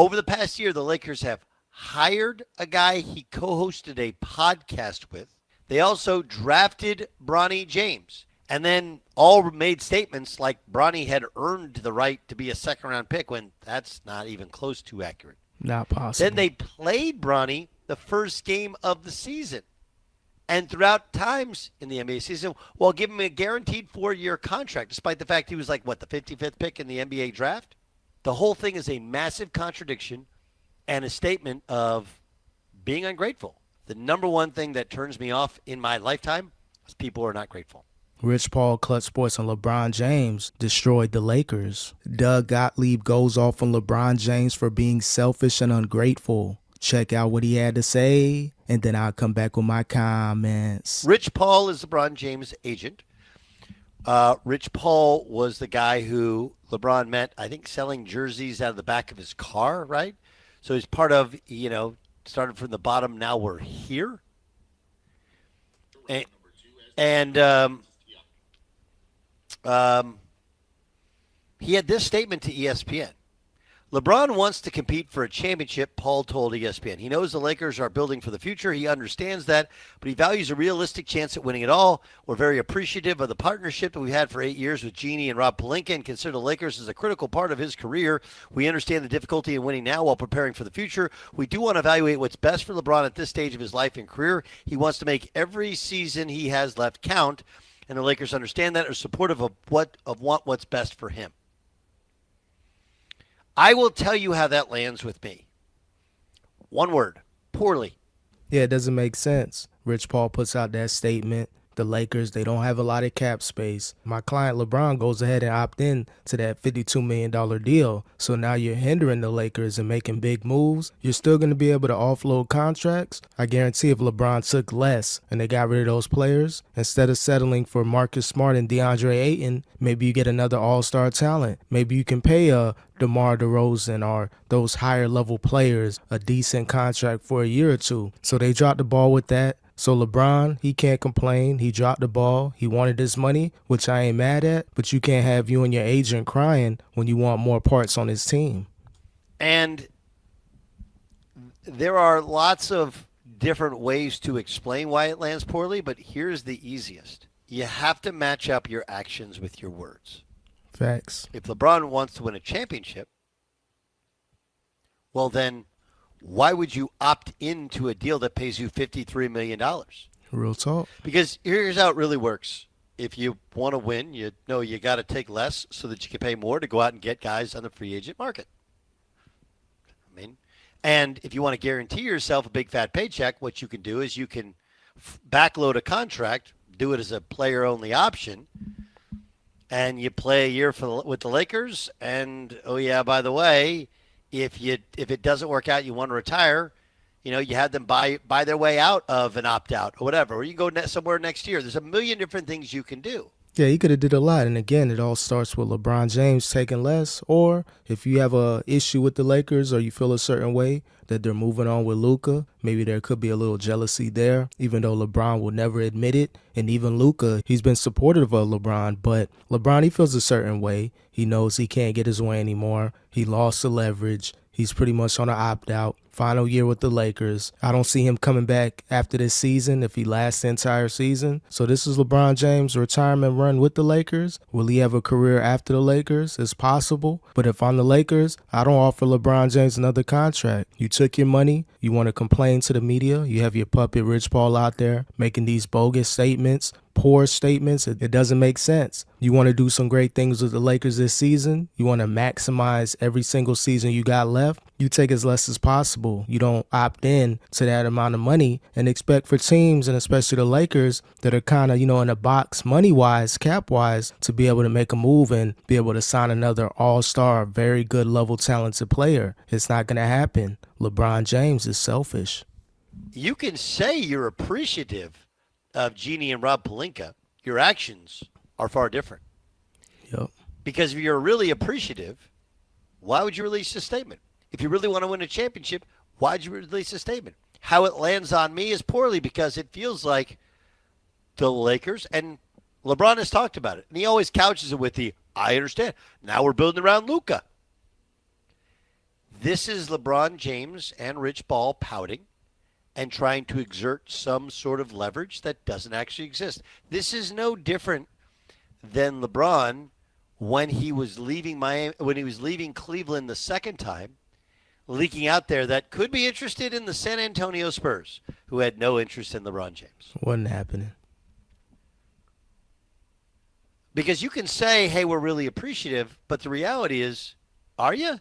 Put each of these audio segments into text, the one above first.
Over the past year, the Lakers have hired a guy he co-hosted a podcast with. They also drafted Bronny James and then all made statements like Bronny had earned the right to be a second-round pick when that's not even close to accurate. Not possible. Then they played Bronny the first game of the season. And throughout times in the NBA season, well, give him a guaranteed 4-year contract, despite the fact he was like, what, the 55th pick in the NBA draft? The whole thing is a massive contradiction and a statement of being ungrateful. The number one thing that turns me off in my lifetime is people who are not grateful. Rich Paul, Clutch Sports, and LeBron James destroyed the Lakers. Doug Gottlieb goes off on LeBron James for being selfish and ungrateful. Check out what he had to say, and then I'll come back with my comments. Rich Paul is LeBron James' agent. Rich Paul was the guy who LeBron met, I think, selling jerseys out of the back of his car, right? So he's part of, started from the bottom, now we're here. And he had this statement to ESPN. LeBron wants to compete for a championship, Paul told ESPN. He knows the Lakers are building for the future. He understands that, but he values a realistic chance at winning it all. We're very appreciative of the partnership that we've had for 8 years with Jeannie and Rob Pelinka and consider the Lakers as a critical part of his career. We understand the difficulty in winning now while preparing for the future. We do want to evaluate what's best for LeBron at this stage of his life and career. He wants to make every season he has left count, and the Lakers understand that, are supportive of what's best for him. I will tell you how that lands with me. One word, poorly. Yeah, it doesn't make sense. Rich Paul puts out that statement. The Lakers, they don't have a lot of cap space. My client LeBron goes ahead and opt in to that $52 million deal. So now you're hindering the Lakers and making big moves. You're still going to be able to offload contracts. I guarantee if LeBron took less and they got rid of those players, instead of settling for Marcus Smart and DeAndre Ayton, maybe you get another all-star talent. Maybe you can pay a DeMar DeRozan or those higher level players a decent contract for a year or two. So they dropped the ball with that. So LeBron, he can't complain. He dropped the ball. He wanted his money, which I ain't mad at. But you can't have you and your agent crying when you want more parts on his team. And there are lots of different ways to explain why it lands poorly, but here's the easiest. You have to match up your actions with your words. Facts. If LeBron wants to win a championship, well then, why would you opt into a deal that pays you $53 million? Real talk. Because here's how it really works. If you want to win, you know you got to take less so that you can pay more to go out and get guys on the free agent market. And if you want to guarantee yourself a big fat paycheck, what you can do is you can backload a contract, do it as a player-only option, and you play a year with the Lakers. And, oh, yeah, by the way, if it doesn't work out, you want to retire, you have them buy their way out of an opt-out or whatever. Or you go somewhere next year. There's a million different things you can do. Yeah, he could have did a lot. And again, it all starts with LeBron James taking less. Or if you have a issue with the Lakers or you feel a certain way that they're moving on with Luka, maybe there could be a little jealousy there, even though LeBron will never admit it. And even Luka, he's been supportive of LeBron. But LeBron, he feels a certain way. He knows he can't get his way anymore. He lost the leverage. He's pretty much on an opt-out. Final year with the Lakers. I don't see him coming back after this season if he lasts the entire season. So this is LeBron James' retirement run with the Lakers. Will he have a career after the Lakers? It's possible. But if I'm the Lakers, I don't offer LeBron James another contract. You took your money. You want to complain to the media. You have your puppet Rich Paul out there making these bogus statements. Poor statements. It doesn't make sense. You want to do some great things with the Lakers this season. You want to maximize every single season you got left. You take as less as possible. You don't opt in to that amount of money and expect for teams, and especially the Lakers, that are kind of, in a box money-wise, cap-wise, to be able to make a move and be able to sign another all-star, very good level talented player. It's not going to happen. LeBron James is selfish. You can say you're appreciative of Jeannie and Rob Pelinka. Your actions are far different. Yep. Because if you're really appreciative, why would you release a statement? If you really want to win a championship, why'd you release a statement? How it lands on me is poorly because it feels like the Lakers, and LeBron has talked about it, and he always couches it with I understand. Now we're building around Luka. This is LeBron James and Rich Paul pouting and trying to exert some sort of leverage that doesn't actually exist. This is no different than LeBron when he was leaving Miami, when he was leaving Cleveland the second time, leaking out there that could be interested in the San Antonio Spurs, who had no interest in LeBron James. Wasn't happening. Because you can say, hey, we're really appreciative, but the reality is, are you?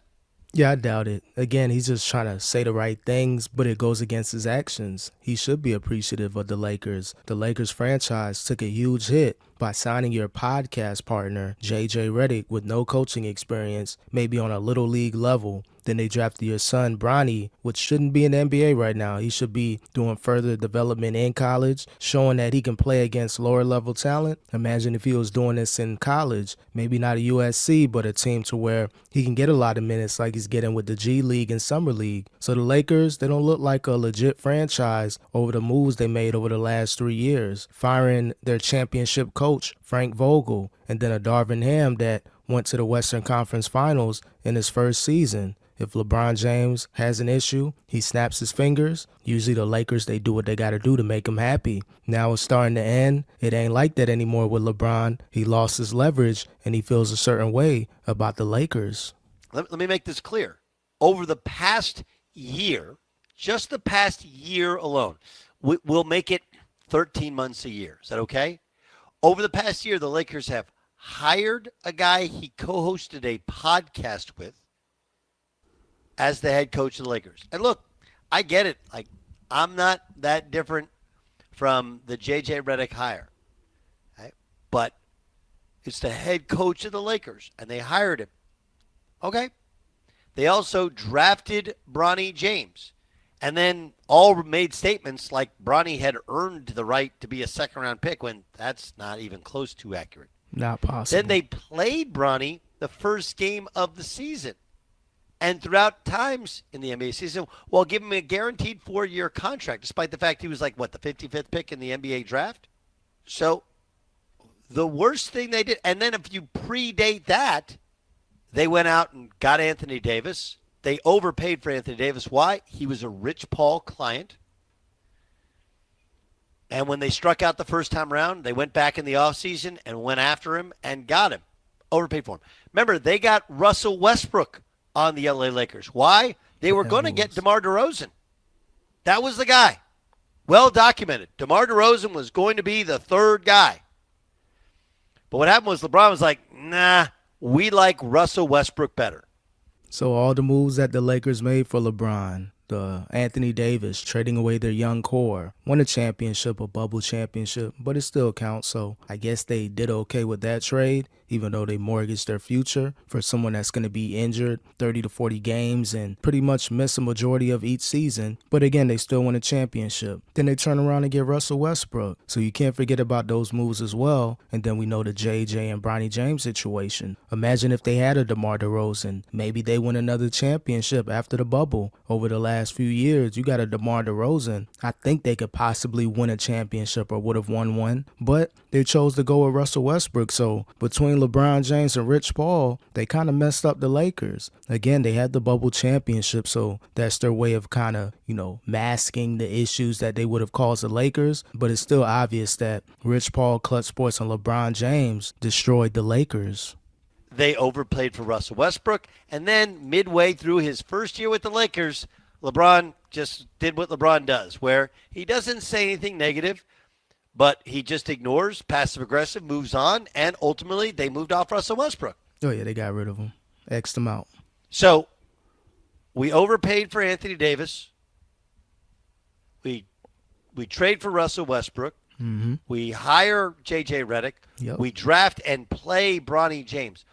Yeah, I doubt it. Again, he's just trying to say the right things, but it goes against his actions. He should be appreciative of the Lakers. The Lakers franchise took a huge hit by signing your podcast partner, JJ Redick, with no coaching experience, maybe on a little league level. Then they drafted your son, Bronny, which shouldn't be in the NBA right now. He should be doing further development in college, showing that he can play against lower level talent. Imagine if he was doing this in college, maybe not a USC, but a team to where he can get a lot of minutes like he's getting with the G League and Summer League. So the Lakers, they don't look like a legit franchise over the moves they made over the last 3 years, firing their championship coach, Frank Vogel, and then a Darvin Ham that went to the Western Conference Finals in his first season. If LeBron James has an issue, he snaps his fingers. Usually the Lakers, they do what they got to do to make him happy. Now it's starting to end. It ain't like that anymore with LeBron. He lost his leverage, and he feels a certain way about the Lakers. Let me make this clear. Over the past year, just the past year alone, we'll make it 13 months a year. Is that okay? Over the past year, the Lakers have hired a guy he co-hosted a podcast with as the head coach of the Lakers. And look, I get it. Like, I'm not that different from the J.J. Redick hire. Right? But it's the head coach of the Lakers, and they hired him. Okay. They also drafted Bronny James, and then all made statements like Bronny had earned the right to be a second-round pick when that's not even close to accurate. Not possible. Then they played Bronny the first game of the season. And throughout times in the NBA season, well, give him a guaranteed 4-year contract, despite the fact he was like, what, the 55th pick in the NBA draft? So the worst thing they did, and then if you predate that, they went out and got Anthony Davis. They overpaid for Anthony Davis. Why? He was a Rich Paul client. And when they struck out the first time around, they went back in the offseason and went after him and got him. Overpaid for him. Remember, they got Russell Westbrook on the LA Lakers. Why? They were going to get DeMar DeRozan. That was the guy. Well documented. DeMar DeRozan was going to be the third guy. But what happened was LeBron was like, nah, we like Russell Westbrook better. So all the moves that the Lakers made for LeBron, the Anthony Davis, trading away their young core, won a championship, a bubble championship, but it still counts. So I guess they did okay with that trade, even though they mortgaged their future for someone that's going to be injured 30 to 40 games and pretty much miss a majority of each season. But again, they still win a championship. Then they turn around and get Russell Westbrook. So you can't forget about those moves as well. And then we know the JJ and Bronny James situation. Imagine if they had a DeMar DeRozan. Maybe they win another championship after the bubble. Over the last few years, you got a DeMar DeRozan. I think they could possibly win a championship or would have won one. But they chose to go with Russell Westbrook. So between LeBron James and Rich Paul, they kind of messed up the Lakers. Again, they had the bubble championship, so that's their way of kind of, masking the issues that they would have caused the Lakers. But it's still obvious that Rich Paul, Clutch Sports, and LeBron James destroyed the Lakers. They overplayed for Russell Westbrook, and then midway through his first year with the Lakers, LeBron just did what LeBron does, where he doesn't say anything negative, but he just ignores, passive-aggressive, moves on, and ultimately they moved off Russell Westbrook. Oh, yeah, they got rid of him. X'd him out. So we overpaid for Anthony Davis. We trade for Russell Westbrook. Mm-hmm. We hire J.J. Redick. Yep. We draft and play Bronny James.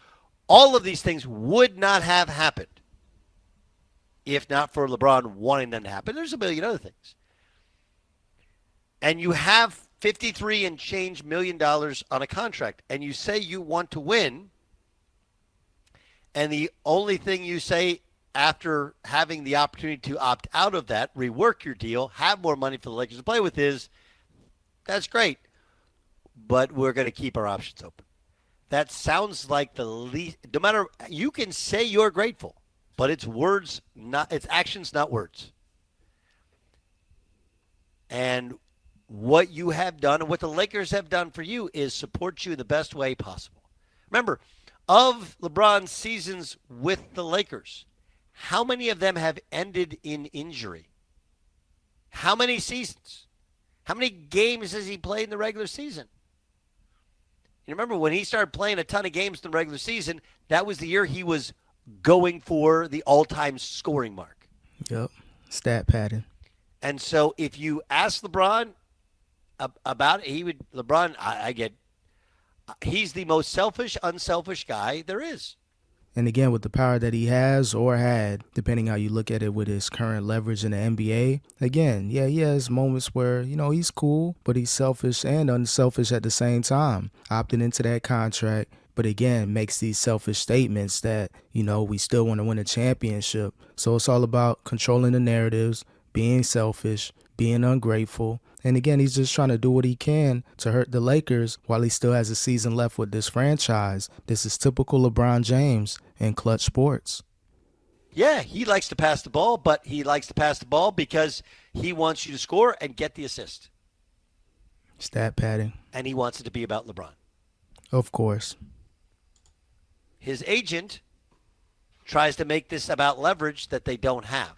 All of these things would not have happened if not for LeBron wanting them to happen. There's a million other things. And you have $53 and change million on a contract, and you say you want to win, and the only thing you say after having the opportunity to opt out of that, rework your deal, have more money for the Lakers to play with is, that's great, but we're going to keep our options open. That sounds like the least, no matter, you can say you're grateful. but it's words, not it's actions, not words. And what you have done and what the Lakers have done for you is support you in the best way possible. Remember, of LeBron's seasons with the Lakers, how many of them have ended in injury? How many seasons? How many games has he played in the regular season? You remember when he started playing a ton of games in the regular season, that was the year he was going for the all-time scoring mark. Yep. Stat padding. And so if you ask LeBron about it, he's the most selfish, unselfish guy there is. And again, with the power that he has or had, depending how you look at it with his current leverage in the NBA, again, yeah, he has moments where, he's cool, but he's selfish and unselfish at the same time. Opting into that contract, but again, makes these selfish statements that, we still want to win a championship. So it's all about controlling the narratives, being selfish, being ungrateful. And again, he's just trying to do what he can to hurt the Lakers while he still has a season left with this franchise. This is typical LeBron James in clutch sports. Yeah, he likes to pass the ball, but he likes to pass the ball because he wants you to score and get the assist. Stat padding. And he wants it to be about LeBron. Of course. His agent tries to make this about leverage that they don't have.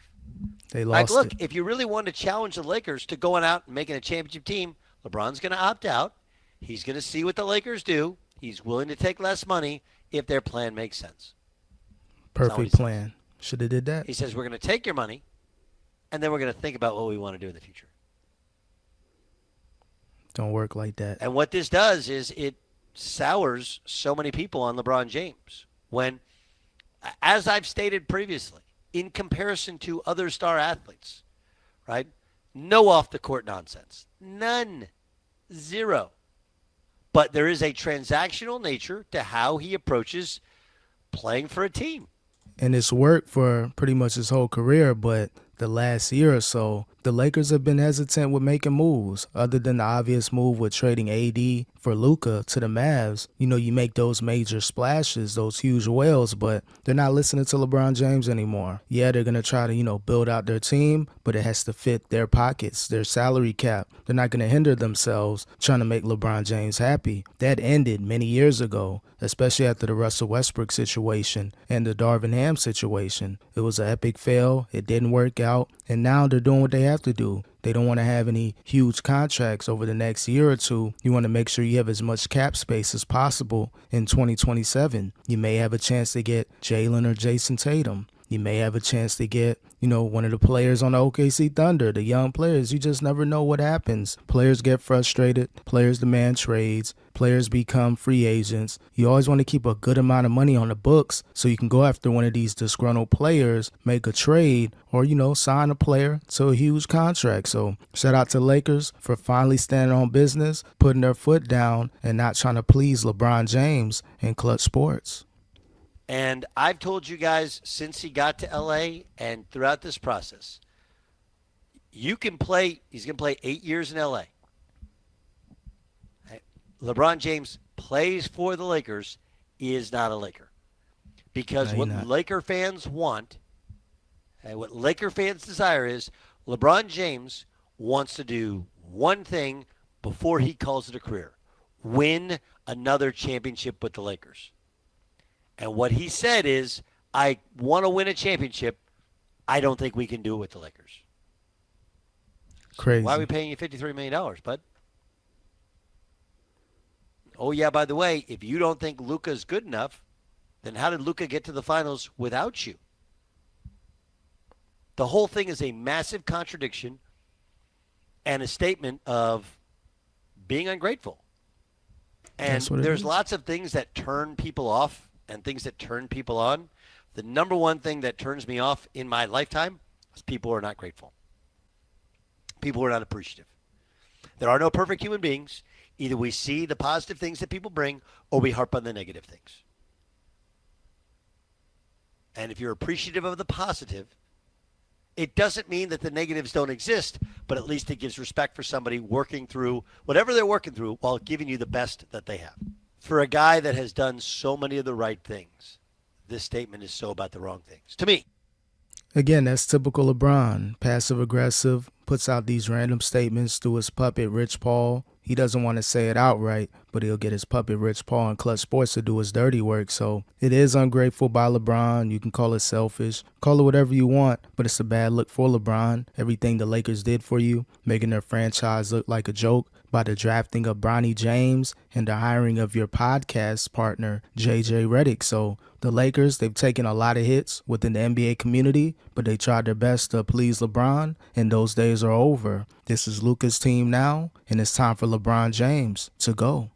They lost look, it. If you really want to challenge the Lakers to going out and making a championship team, LeBron's going to opt out. He's going to see what the Lakers do. He's willing to take less money if their plan makes sense. Perfect plan. Should have did that. He says, we're going to take your money, and then we're going to think about what we want to do in the future. Don't work like that. And what this does is it sours so many people on LeBron James. When, as I've stated previously, in comparison to other star athletes, right? No off-the-court nonsense. None. Zero. But there is a transactional nature to how he approaches playing for a team. And it's worked for pretty much his whole career, but the last year or so, the Lakers have been hesitant with making moves. Other than the obvious move with trading AD for Luka to the Mavs, you make those major splashes, those huge whales, but they're not listening to LeBron James anymore. Yeah, they're going to try to, build out their team, but it has to fit their pockets, their salary cap. They're not going to hinder themselves trying to make LeBron James happy. That ended many years ago, especially after the Russell Westbrook situation and the Darvin Ham situation. It was an epic fail. It didn't work out. And now they're doing what they have to do. They don't want to have any huge contracts over the next year or two. You want to make sure you have as much cap space as possible in 2027. You may have a chance to get Jalen or Jason Tatum. You may have a chance to get, one of the players on the OKC Thunder, the young players. You just never know what happens. Players get frustrated. Players demand trades. Players become free agents. You always want to keep a good amount of money on the books so you can go after one of these disgruntled players, make a trade, or, sign a player to a huge contract. So shout out to Lakers for finally standing on business, putting their foot down, and not trying to please LeBron James in clutch sports. And I've told you guys since he got to L.A. and throughout this process, he's going to play 8 years in L.A. LeBron James plays for the Lakers, is not a Laker. Because what Laker fans want, and what Laker fans desire is LeBron James wants to do one thing before he calls it a career: win another championship with the Lakers. And what he said is, I want to win a championship. I don't think we can do it with the Lakers. Crazy. Why are we paying you $53 million, bud? Oh, yeah, by the way, if you don't think Luka is good enough, then how did Luka get to the finals without you? The whole thing is a massive contradiction and a statement of being ungrateful. And there's lots of things that turn people off and things that turn people on. The number one thing that turns me off in my lifetime is people who are not grateful. People who are not appreciative. There are no perfect human beings. Either we see the positive things that people bring or we harp on the negative things. And if you're appreciative of the positive, it doesn't mean that the negatives don't exist, but at least it gives respect for somebody working through whatever they're working through while giving you the best that they have. For a guy that has done so many of the right things, this statement is so about the wrong things. To me. Again, that's typical LeBron. Passive aggressive, puts out these random statements through his puppet, Rich Paul. He doesn't want to say it outright, but he'll get his puppet, Rich Paul, and Clutch Sports to do his dirty work. So it is ungrateful by LeBron. You can call it selfish, call it whatever you want, but it's a bad look for LeBron. Everything the Lakers did for you, making their franchise look like a joke by the drafting of Bronny James and the hiring of your podcast partner, JJ Redick. So the Lakers, they've taken a lot of hits within the NBA community, but they tried their best to please LeBron, and those days are over. This is Luka's team now, and it's time for LeBron James to go.